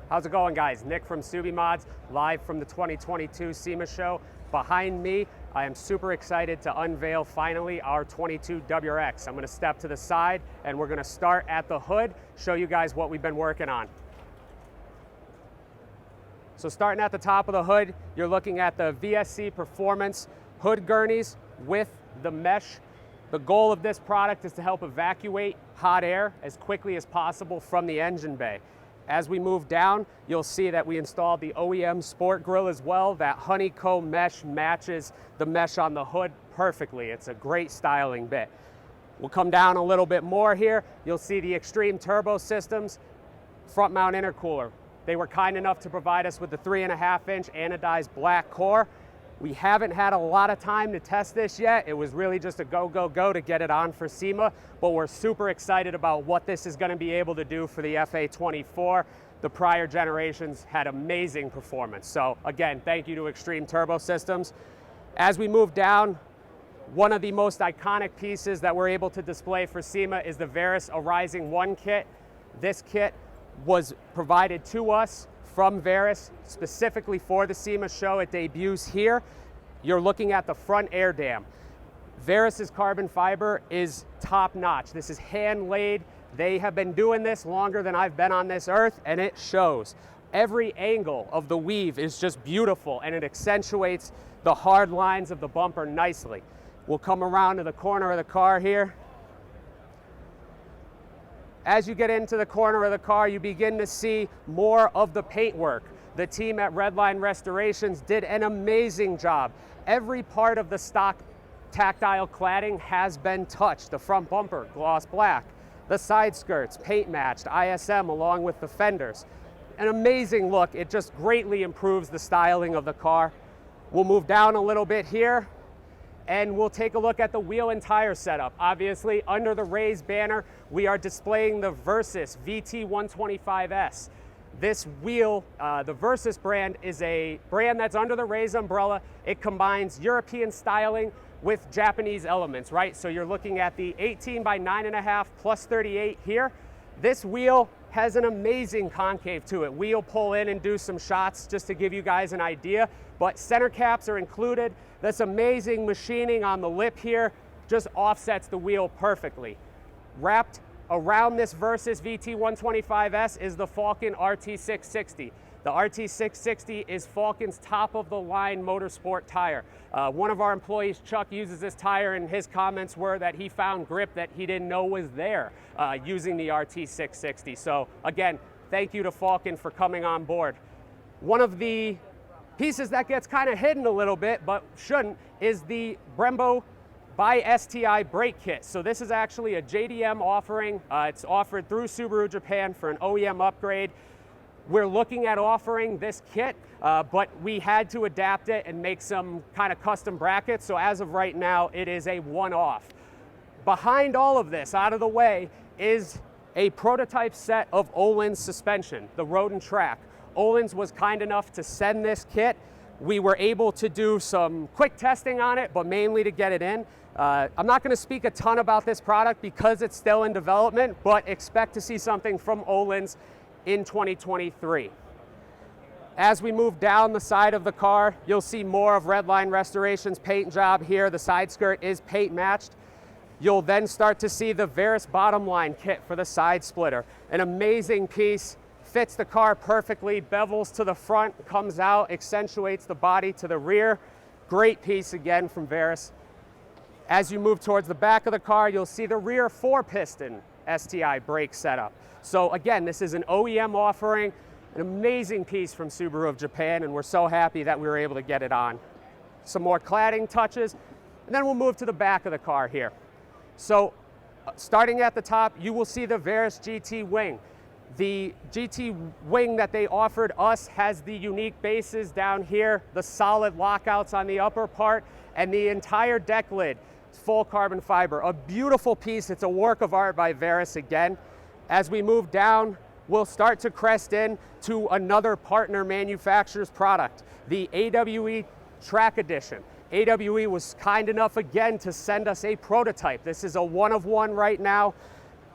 How's it going, guys? Nick from Subimods, live from the 2022 SEMA show. Behind me, I am super excited to unveil finally our 22 WRX. I'm going to step to the side and we're going to start at the hood, show you guys what we've been working on. So starting at the top of the hood, you're looking at the VSC Performance hood gurneys with the mesh. The goal of this product is to help evacuate hot air as quickly as possible from the engine bay. As we move down, you'll see that we installed the OEM Sport Grille as well. That honeycomb mesh matches the mesh on the hood perfectly. It's a great styling bit. We'll come down a little bit more here. You'll see the Extreme Turbo Systems front mount intercooler. They were kind enough to provide us with the 3.5-inch anodized black core. We haven't had a lot of time to test this yet. It was really just a go, go, go to get it on for SEMA, but we're super excited about what this is going to be able to do for the FA24. The prior generations had amazing performance. So again, thank you to Extreme Turbo Systems. As we move down, one of the most iconic pieces that we're able to display for SEMA is the Veris Arising 1 kit. This kit was provided to us from Veris specifically for the SEMA show. It debuts here. You're looking at the front air dam. Veris's carbon fiber is top notch. This is hand laid. They have been doing this longer than I've been on this earth, and it shows. Every angle of the weave is just beautiful, and it accentuates the hard lines of the bumper nicely. We'll come around to the corner of the car here. As you get into the corner of the car, you begin to see more of the paintwork. The team at Redline Restorations did an amazing job. Every part of the stock tactile cladding has been touched. The front bumper, gloss black. The side skirts, paint matched, ISM along with the fenders. An amazing look. It just greatly improves the styling of the car. We'll move down a little bit here, and we'll take a look at the wheel and tire setup. Obviously, under the Rays banner, we are displaying the Versys VT125S. This wheel, the Versys brand, is a brand that's under the Rays umbrella. It combines European styling with Japanese elements, right? So you're looking at the 18 by 9.5 plus 38 here. This wheel has an amazing concave to it. We'll pull in and do some shots just to give you guys an idea, but center caps are included. This amazing machining on the lip here just offsets the wheel perfectly. Wrapped around this Versys VT125S is the Falken RT660. The RT660 is Falken's top of the line motorsport tire. One of our employees, Chuck, uses this tire, and his comments were that he found grip that he didn't know was there using the RT660. So again, thank you to Falken for coming on board. One of the pieces that gets kind of hidden a little bit, but shouldn't, is the Brembo by STI brake kit. So this is actually a JDM offering. It's offered through Subaru Japan for an OEM upgrade. We're looking at offering this kit, but we had to adapt it and make some kind of custom brackets. So as of right now, it is a one-off. Behind all of this, out of the way, is a prototype set of Öhlins suspension, the Road and Track. Öhlins was kind enough to send this kit. We were able to do some quick testing on it, but mainly to get it in. I'm not going to speak a ton about this product because it's still in development, but expect to see something from Öhlins in 2023. As we move down the side of the car, you'll see more of Redline Restorations paint job here. The side skirt is paint matched. You'll then start to see the Veris bottom line kit for the side splitter. An amazing piece. Fits the car perfectly, bevels to the front, comes out, accentuates the body to the rear. Great piece again from Veris. As you move towards the back of the car, you'll see the rear 4-piston STI brake setup. So again, this is an OEM offering, an amazing piece from Subaru of Japan, and we're so happy that we were able to get it on. Some more cladding touches, and then we'll move to the back of the car here. So starting at the top, you will see the Veris GT wing. The GT wing that they offered us has the unique bases down here, the solid lockouts on the upper part, and the entire deck lid, full carbon fiber. A beautiful piece. It's a work of art by Veris again. As we move down, we'll start to crest in to another partner manufacturer's product, the AWE Track Edition. AWE was kind enough again to send us a prototype. This is a one of one right now.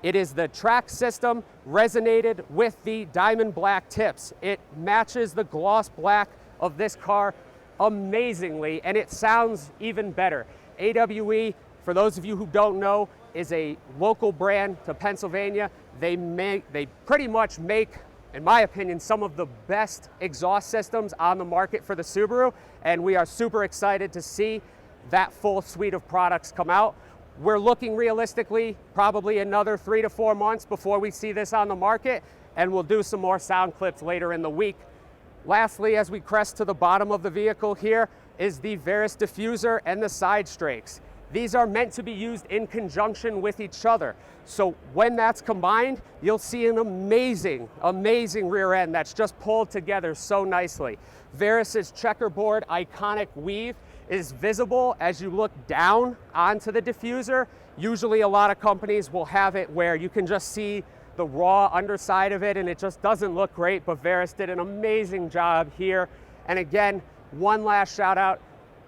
It is the track system resonated with the diamond black tips. It matches the gloss black of this car amazingly, and it sounds even better. AWE, for those of you who don't know, is a local brand to Pennsylvania. They pretty much make, in my opinion, some of the best exhaust systems on the market for the Subaru, and we are super excited to see that full suite of products come out. We're looking realistically probably another 3 to 4 months before we see this on the market, and we'll do some more sound clips later in the week. Lastly, as we crest to the bottom of the vehicle here, is the Veris diffuser and the side strakes. These are meant to be used in conjunction with each other. So when that's combined, you'll see an amazing, amazing rear end that's just pulled together so nicely. Veris's checkerboard iconic weave is visible as you look down onto the diffuser. Usually a lot of companies will have it where you can just see the raw underside of it and it just doesn't look great, but Veris did an amazing job here. And again, one last shout out,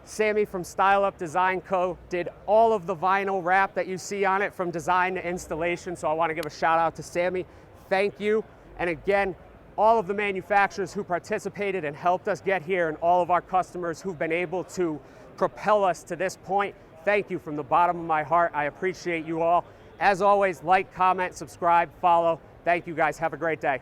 Sammy from Style Up Design Co. did all of the vinyl wrap that you see on it from design to installation, so I want to give a shout out to Sammy. Thank you. And again, all of the manufacturers who participated and helped us get here, and all of our customers who've been able to propel us to this point, thank you from the bottom of my heart. I appreciate you all. As always, like, comment, subscribe, follow. Thank you guys. Have a great day.